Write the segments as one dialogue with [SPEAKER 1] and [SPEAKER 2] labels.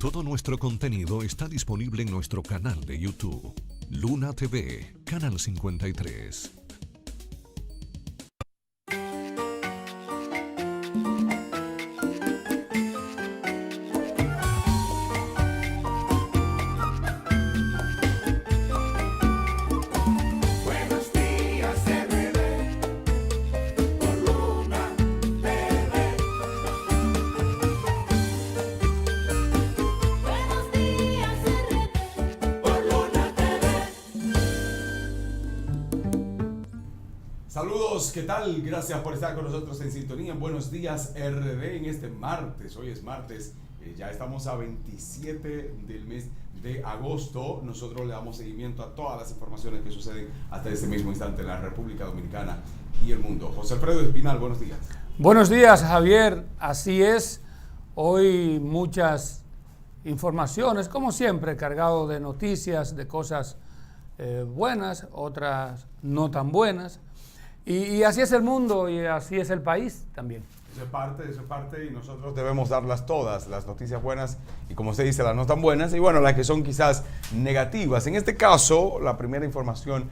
[SPEAKER 1] Todo nuestro contenido está disponible en nuestro canal de YouTube, Luna TV, Canal 53.
[SPEAKER 2] Saludos, ¿qué tal? Gracias por estar con nosotros en sintonía. Buenos días RD en este martes. Hoy es martes, ya estamos a 27 del mes de agosto. Nosotros le damos seguimiento a todas las informaciones que suceden hasta ese mismo instante en la República Dominicana y el mundo. José Alfredo Espinal, buenos días.
[SPEAKER 3] Buenos días, Javier. Así es. Hoy muchas informaciones, como siempre, cargado de noticias, de cosas buenas, otras no tan buenas. Y así es el mundo y así es el país también.
[SPEAKER 2] Eso es parte y nosotros debemos darlas todas, las noticias buenas y como usted dice, las no tan buenas y bueno, las que son quizás negativas. En este caso, la primera información,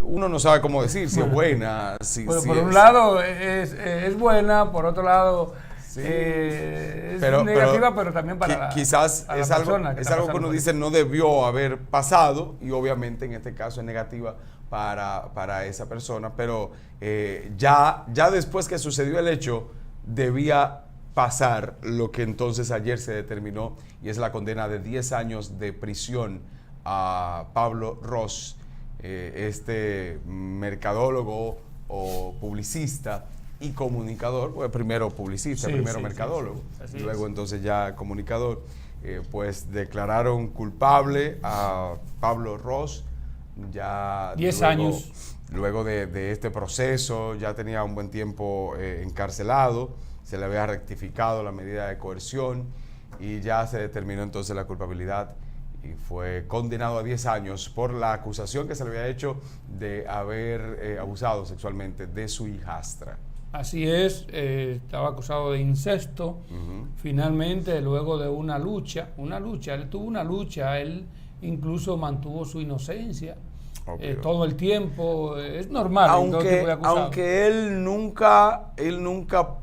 [SPEAKER 2] uno no sabe cómo decir si es buena, si
[SPEAKER 3] por un lado es buena, por otro lado
[SPEAKER 2] sí,
[SPEAKER 3] es negativa, pero también para
[SPEAKER 2] quizás
[SPEAKER 3] para
[SPEAKER 2] es
[SPEAKER 3] la
[SPEAKER 2] algo,
[SPEAKER 3] persona
[SPEAKER 2] es algo que uno dice no debió haber pasado y obviamente en este caso es negativa para esa persona, pero ya después que sucedió el hecho, debía pasar lo que entonces ayer se determinó y es la condena de 10 años de prisión a Pablo Ros, este mercadólogo o publicista y comunicador, pues primero publicista, primero mercadólogo, luego entonces ya comunicador, pues declararon culpable a Pablo Ros. Ya
[SPEAKER 3] 10 años.
[SPEAKER 2] Luego de este proceso, ya tenía un buen tiempo encarcelado, se le había rectificado la medida de coerción y ya se determinó entonces la culpabilidad y fue condenado a 10 años por la acusación que se le había hecho de haber abusado sexualmente de su hijastra.
[SPEAKER 3] Así es, estaba acusado de incesto. Finalmente, luego de una lucha, él tuvo una lucha, él incluso mantuvo su inocencia. Todo el tiempo, es normal.
[SPEAKER 2] Aunque él nunca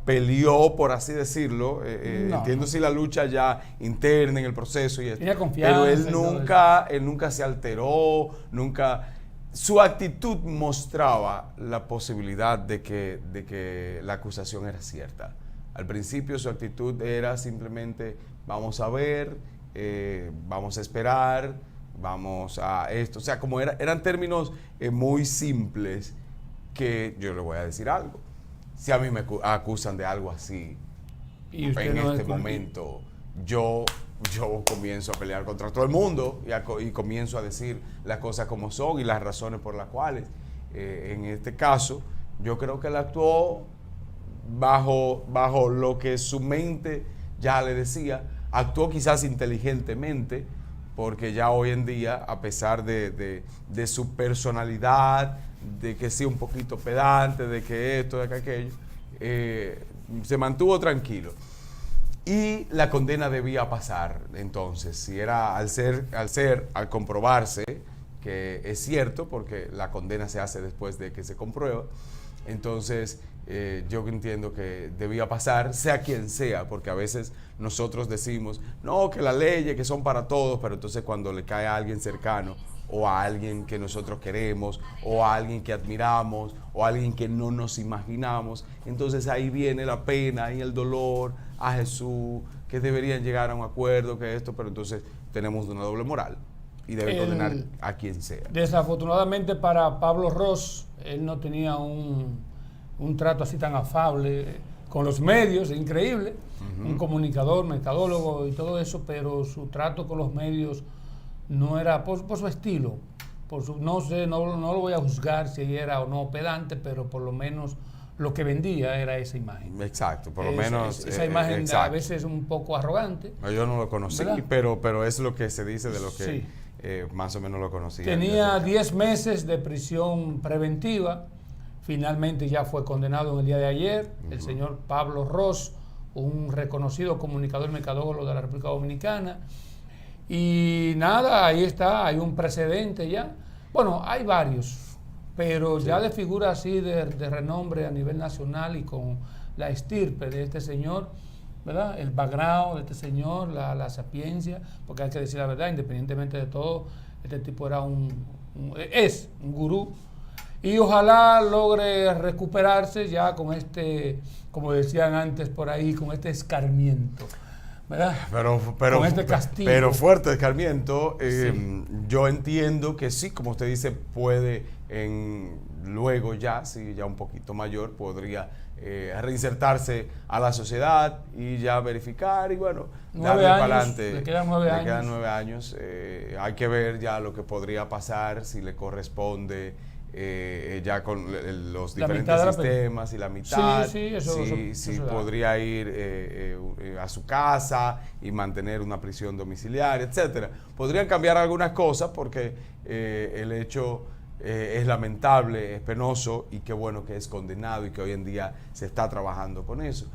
[SPEAKER 2] peleó, por así decirlo, entiendo si la lucha ya interna en el proceso y esto,
[SPEAKER 3] tenía confianza,
[SPEAKER 2] pero él nunca se alteró, su actitud mostraba la posibilidad de que la acusación era cierta. Al principio su actitud era simplemente vamos a ver, vamos a esperar, vamos a esto, o sea, como eran términos muy simples que yo le voy a decir algo. Si a mí me acusan de algo así,
[SPEAKER 3] y
[SPEAKER 2] en este momento, yo comienzo a pelear contra todo el mundo y comienzo a decir las cosas como son y las razones por las cuales. En este caso, yo creo que él actuó bajo lo que su mente ya le decía, actuó quizás inteligentemente, porque ya hoy en día, a pesar de su personalidad, de que sí un poquito pedante, de que esto, de que aquello, se mantuvo tranquilo. Y la condena debía pasar, entonces, si era al comprobarse que es cierto, porque la condena se hace después de que se comprueba, entonces yo entiendo que debía pasar, sea quien sea, porque a veces nosotros decimos, no, que las leyes que son para todos, pero entonces cuando le cae a alguien cercano, o a alguien que nosotros queremos, o a alguien que admiramos, o a alguien que no nos imaginamos, entonces ahí viene la pena y el dolor a Jesús, que deberían llegar a un acuerdo, que esto, pero entonces tenemos una doble moral y debe condenar a quien sea.
[SPEAKER 3] Desafortunadamente para Pablo Ros, él no tenía un trato así tan afable con los medios, es increíble, un comunicador, mercadólogo y todo eso, pero su trato con los medios no era por su estilo, no sé, no lo voy a juzgar si era o no pedante, pero por lo menos lo que vendía era esa imagen.
[SPEAKER 2] Exacto, por lo menos.
[SPEAKER 3] Esa imagen a veces un poco arrogante.
[SPEAKER 2] Yo no lo conocí, pero es lo que se dice de lo que más o menos lo conocí.
[SPEAKER 3] Tenía 10 meses de prisión preventiva. Finalmente ya fue condenado en el día de ayer. El señor Pablo Ros un reconocido comunicador mercadólogo de la República Dominicana. Y nada, ahí está, hay un precedente ya. Bueno, hay varios, pero ya de figura así de renombre a nivel nacional y con la estirpe de este señor, ¿verdad? El background de este señor, la sapiencia, porque hay que decir la verdad, independientemente de todo, este tipo era es un gurú. Y ojalá logre recuperarse ya con este, como decían antes por ahí, con este escarmiento, ¿verdad?
[SPEAKER 2] Con
[SPEAKER 3] este castigo.
[SPEAKER 2] Pero fuerte escarmiento. Yo entiendo que sí, como usted dice, puede luego ya, si ya un poquito mayor, podría reinsertarse a la sociedad y ya verificar y bueno, darle para adelante.
[SPEAKER 3] Le quedan 9 años.
[SPEAKER 2] Le quedan 9 años. Hay que ver ya lo que podría pasar, si le corresponde. Ya con los diferentes sistemas y la mitad, sí, podría ir a su casa y mantener una prisión domiciliaria, etcétera. Podrían cambiar algunas cosas porque el hecho es lamentable, es penoso y qué bueno que es condenado y que hoy en día se está trabajando con eso.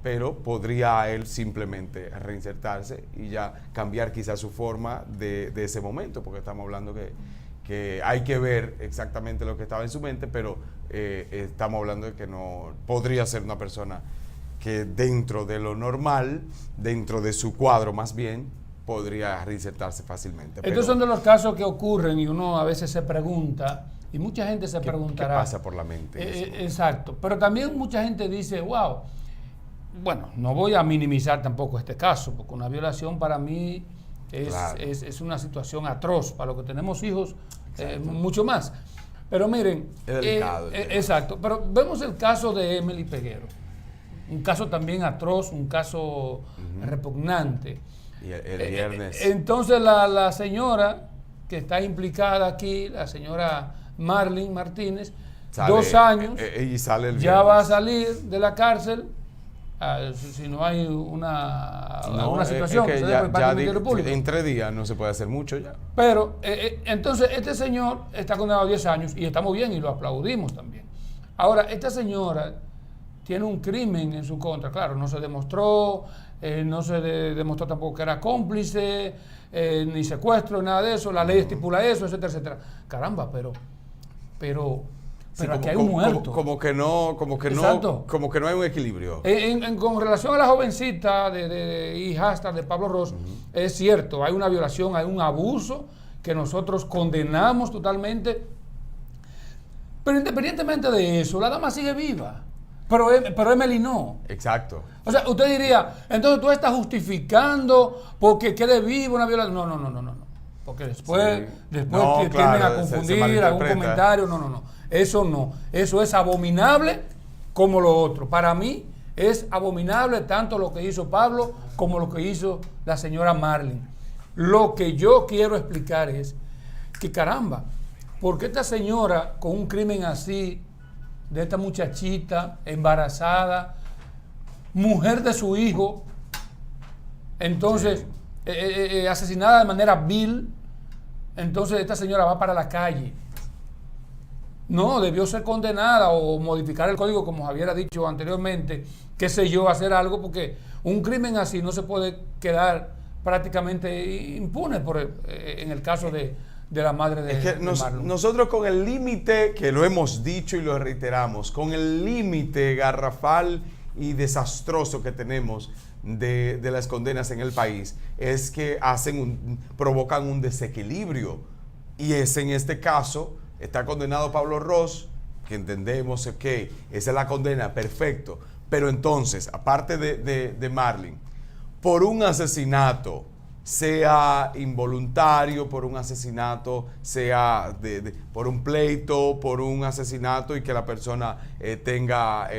[SPEAKER 2] Pero podría él simplemente reinsertarse y ya cambiar quizás su forma de ese momento, porque estamos hablando que hay que ver exactamente lo que estaba en su mente, pero estamos hablando de que no podría ser una persona que dentro de lo normal, dentro de su cuadro más bien, podría reinsertarse fácilmente.
[SPEAKER 3] Estos son de los casos que ocurren y uno a veces se pregunta, y mucha gente se preguntará.
[SPEAKER 2] ¿Qué pasa por la mente?
[SPEAKER 3] Exacto, pero también mucha gente dice, wow, bueno, no voy a minimizar tampoco este caso, porque una violación para mí es una situación atroz. Para los que tenemos hijos, mucho más. Pero miren,
[SPEAKER 2] es delicado.
[SPEAKER 3] Exacto, pero vemos el caso de Emily Peguero. Un caso también atroz, un caso repugnante.
[SPEAKER 2] Y el viernes.
[SPEAKER 3] Entonces la señora que está implicada aquí, la señora Marlene Martínez, 2 años,
[SPEAKER 2] y sale el
[SPEAKER 3] ya
[SPEAKER 2] viernes.
[SPEAKER 3] va a salir de la cárcel. Si no hay alguna situación
[SPEAKER 2] que
[SPEAKER 3] ya
[SPEAKER 2] en 3 días no se puede hacer mucho ya.
[SPEAKER 3] Pero entonces este señor está condenado a 10 años y estamos bien y lo aplaudimos también. Ahora, esta señora tiene un crimen en su contra, claro, no se demostró, no se demostró tampoco que era cómplice, ni secuestro, nada de eso, la ley estipula eso, etcétera, etcétera. Caramba, pero aquí hay un muerto.
[SPEAKER 2] Como que no hay un equilibrio.
[SPEAKER 3] Con relación a la jovencita de hijastra de Pablo Ros, es cierto, hay una violación, hay un abuso que nosotros condenamos totalmente. Pero independientemente de eso, la dama sigue viva. Pero Emily no.
[SPEAKER 2] Exacto.
[SPEAKER 3] O sea, usted diría, entonces tú estás justificando porque quede viva una violación. No. Porque después tienden a confundir algún comentario. No. Eso no. Eso es abominable como lo otro. Para mí es abominable tanto lo que hizo Pablo como lo que hizo la señora Marlene. Lo que yo quiero explicar es que caramba, ¿por qué esta señora con un crimen así, de esta muchachita embarazada, mujer de su hijo, entonces asesinada de manera vil, entonces esta señora va para la calle? No, debió ser condenada o modificar el código, como Javier ha dicho anteriormente, qué sé yo, hacer algo, porque un crimen así no se puede quedar prácticamente impune en el caso de la madre de,
[SPEAKER 2] nosotros con el límite, que lo hemos dicho y lo reiteramos, con el límite garrafal y desastroso que tenemos de las condenas en el país, es que provocan un desequilibrio, y es en este caso. Está condenado Pablo Ros, que entendemos que esa es la condena, perfecto. Pero entonces, aparte de Marlene, por un asesinato, sea involuntario, por un asesinato, sea por un pleito, por un asesinato y que la persona tenga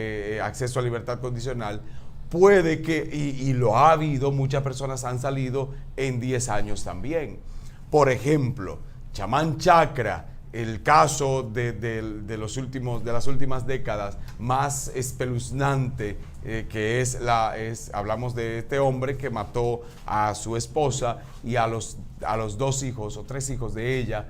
[SPEAKER 2] acceso a libertad condicional, puede que, y lo ha habido, muchas personas han salido en 10 años también. Por ejemplo, Chamán Chacra, el caso de las últimas décadas más espeluznante, que hablamos de este hombre que mató a su esposa y a los 2 hijos o 3 hijos de ella,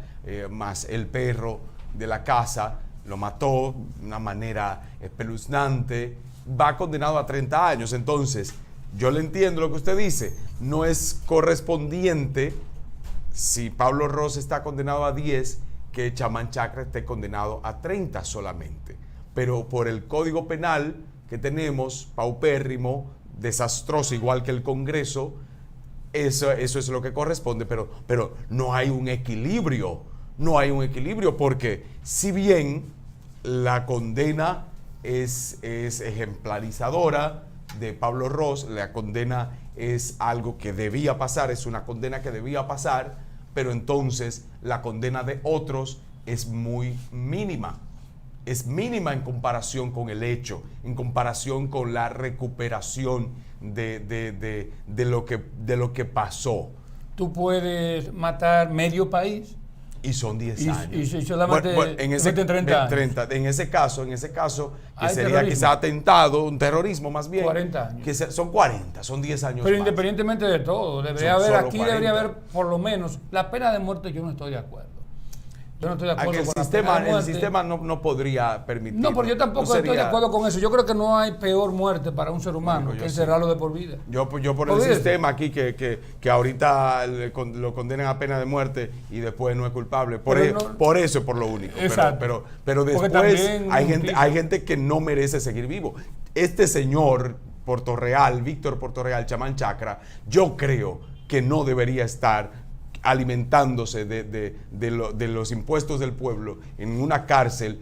[SPEAKER 2] más el perro de la casa, lo mató de una manera espeluznante va condenado a 30 años. Entonces, yo le entiendo lo que usted dice. No es correspondiente, si Pablo Ros está condenado a 10, que Chamán Chacra esté condenado a 30 solamente. Pero por el Código Penal que tenemos, paupérrimo, desastroso, igual que el Congreso, eso es lo que corresponde, pero no hay un equilibrio. No hay un equilibrio porque si bien la condena es ejemplarizadora de Pablo Ros, la condena es algo que debía pasar, es una condena que debía pasar, pero entonces la condena de otros es muy mínima. Es mínima en comparación con el hecho, en comparación con la recuperación de lo que pasó.
[SPEAKER 3] Tú puedes matar medio país.
[SPEAKER 2] Y son 10 años.
[SPEAKER 3] Y solamente
[SPEAKER 2] en ese,
[SPEAKER 3] 30 años.
[SPEAKER 2] 30, en ese caso, que sería
[SPEAKER 3] terrorismo.
[SPEAKER 2] quizá atentado, un terrorismo más bien.
[SPEAKER 3] 40 años.
[SPEAKER 2] Que son 40, son 10 años
[SPEAKER 3] Pero
[SPEAKER 2] más.
[SPEAKER 3] independientemente de todo, debería haber por lo menos la pena de muerte. Yo no estoy de acuerdo. Yo no estoy de acuerdo con la pena de muerte.
[SPEAKER 2] El sistema no podría permitir.
[SPEAKER 3] No, pero yo tampoco estoy de acuerdo con eso. Yo creo que no hay peor muerte para un ser humano que encerrarlo de por vida.
[SPEAKER 2] Yo por el sistema aquí que ahorita lo condenan a pena de muerte y después no es culpable. Por eso es por lo único.
[SPEAKER 3] Exacto.
[SPEAKER 2] Pero después hay gente que no merece seguir vivo. Este señor Víctor Portorreal, Chamán Chacra, yo creo que no debería estar alimentándose de los impuestos del pueblo en una cárcel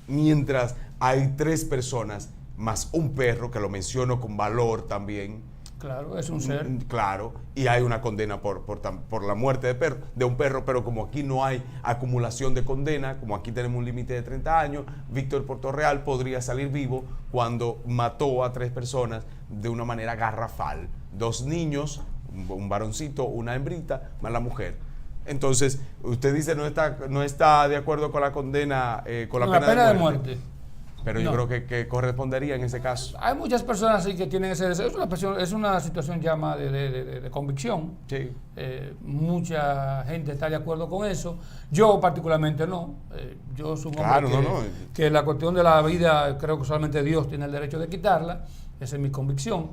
[SPEAKER 2] mientras hay 3 personas más un perro, que lo menciono con valor también.
[SPEAKER 3] Claro, es un ser.
[SPEAKER 2] Claro, y hay una condena por la muerte de un perro, pero como aquí no hay acumulación de condena, como aquí tenemos un límite de 30 años, Víctor Portorreal podría salir vivo cuando mató a 3 personas de una manera garrafal. 2 niños, un varoncito, una hembrita, más la mujer. Entonces, usted dice no está de acuerdo con la condena, con la pena de muerte. Pero yo creo que correspondería en ese caso.
[SPEAKER 3] Hay muchas personas así que tienen ese deseo. Es una situación ya más de convicción.
[SPEAKER 2] Sí.
[SPEAKER 3] Mucha gente está de acuerdo con eso. Yo particularmente no. Yo soy un hombre que la cuestión de la vida, creo que solamente Dios tiene el derecho de quitarla. Esa es mi convicción.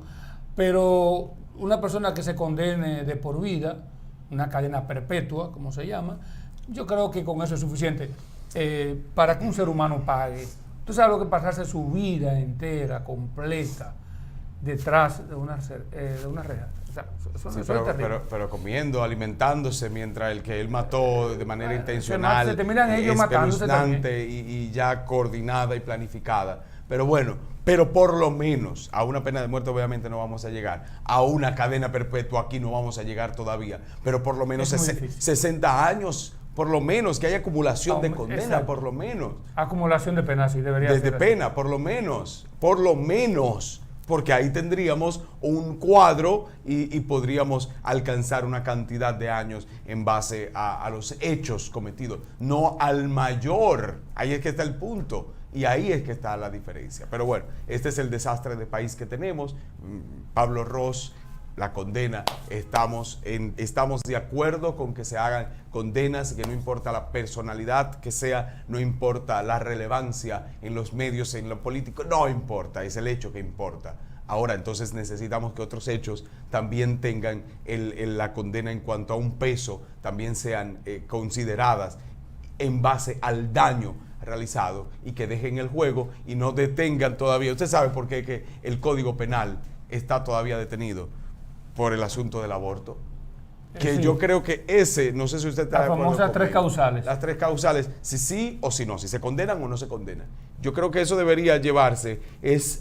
[SPEAKER 3] Pero una persona que se condene de por vida, una cadena perpetua, como se llama, yo creo que con eso es suficiente para que un ser humano pague. Tú sabes lo que pasarse su vida entera, completa, detrás de una reja. O sea, eso es terrible.
[SPEAKER 2] Pero comiendo, alimentándose, mientras el que él mató de manera intencional,
[SPEAKER 3] se terminan ellos matándose también.
[SPEAKER 2] Y ya coordinada y planificada. Pero bueno, por lo menos a una pena de muerte obviamente no vamos a llegar. A una cadena perpetua aquí no vamos a llegar todavía. Pero por lo menos 60 años... Por lo menos, que haya acumulación de condena, exacto. Por lo menos.
[SPEAKER 3] Acumulación de pena, sí, debería ser.
[SPEAKER 2] De pena, por lo menos, porque ahí tendríamos un cuadro y podríamos alcanzar una cantidad de años en base a los hechos cometidos, no al mayor. Ahí es que está el punto. Y ahí es que está la diferencia. Pero bueno, este es el desastre de país que tenemos. Pablo Ros, la condena, estamos de acuerdo con que se hagan condenas, que no importa la personalidad que sea, no importa la relevancia en los medios, en lo político, no importa, es el hecho que importa. Ahora, entonces necesitamos que otros hechos también tengan la condena en cuanto a un peso, también sean consideradas en base al daño realizado y que dejen el juego y no detengan todavía. Usted sabe por qué que el Código Penal está todavía detenido por el asunto del aborto. Que sí. Yo creo que no sé si usted está de acuerdo conmigo.
[SPEAKER 3] Las 3 causales.
[SPEAKER 2] Las 3 causales, si sí o si no, si se condenan o no se condenan. Yo creo que eso debería llevarse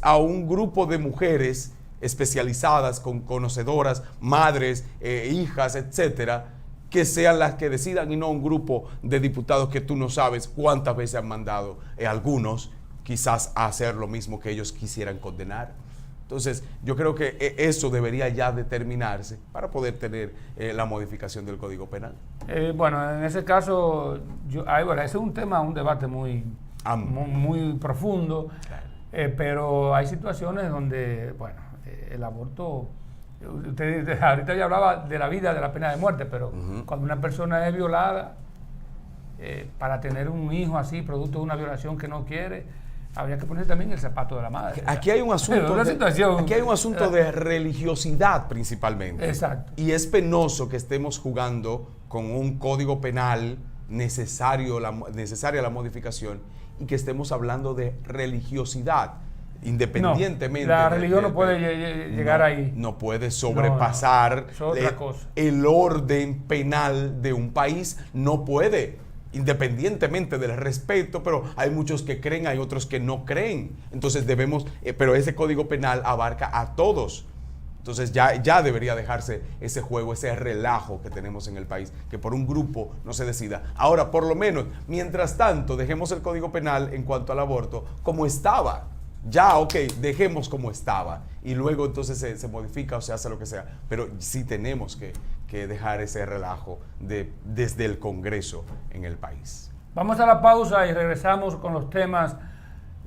[SPEAKER 2] a un grupo de mujeres especializadas, conocedoras, madres, hijas, etcétera, que sean las que decidan y no un grupo de diputados que tú no sabes cuántas veces han mandado algunos quizás a hacer lo mismo que ellos quisieran condenar. Entonces, yo creo que eso debería ya determinarse para poder tener la modificación del Código Penal.
[SPEAKER 3] Bueno, en ese caso, ese es un debate muy profundo, claro. Pero hay situaciones donde, el aborto, usted ahorita ya hablaba de la vida, de la pena de muerte, pero cuando una persona es violada, para tener un hijo así, producto de una violación que no quiere, habría que poner también el zapato de la madre.
[SPEAKER 2] Aquí hay un asunto, aquí hay un asunto de religiosidad principalmente.
[SPEAKER 3] Exacto.
[SPEAKER 2] Y es penoso que estemos jugando con un código penal necesaria la modificación y que estemos hablando de religiosidad. Independientemente.
[SPEAKER 3] La religión no puede llegar ahí.
[SPEAKER 2] No puede sobrepasar
[SPEAKER 3] es otra cosa.
[SPEAKER 2] El orden penal de un país. No puede, independientemente del respeto, pero hay muchos que creen, hay otros que no creen. Entonces pero ese código penal abarca a todos. Entonces ya debería dejarse ese juego, ese relajo que tenemos en el país, que por un grupo no se decida. Ahora, por lo menos, mientras tanto, dejemos el código penal en cuanto al aborto como estaba. Ya, ok, dejemos como estaba y luego entonces se modifica o se hace lo que sea, pero sí tenemos que dejar ese relajo desde el Congreso en el país.
[SPEAKER 3] Vamos a la pausa y regresamos con los temas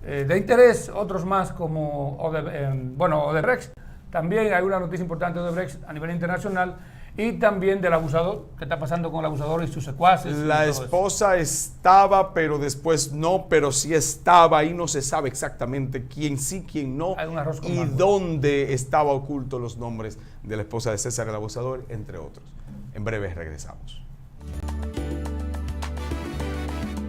[SPEAKER 3] de interés, otros más como Odebrecht. También hay una noticia importante de Odebrecht a nivel internacional y también del abusador, qué está pasando con el abusador y sus secuaces.
[SPEAKER 2] La esposa estaba, pero después no, pero sí estaba y no se sabe exactamente quién sí, quién no,
[SPEAKER 3] hay un arroz con
[SPEAKER 2] y
[SPEAKER 3] mango.
[SPEAKER 2] dónde estaba ocultos los nombres de la esposa de César el abusador, entre otros. En breve regresamos.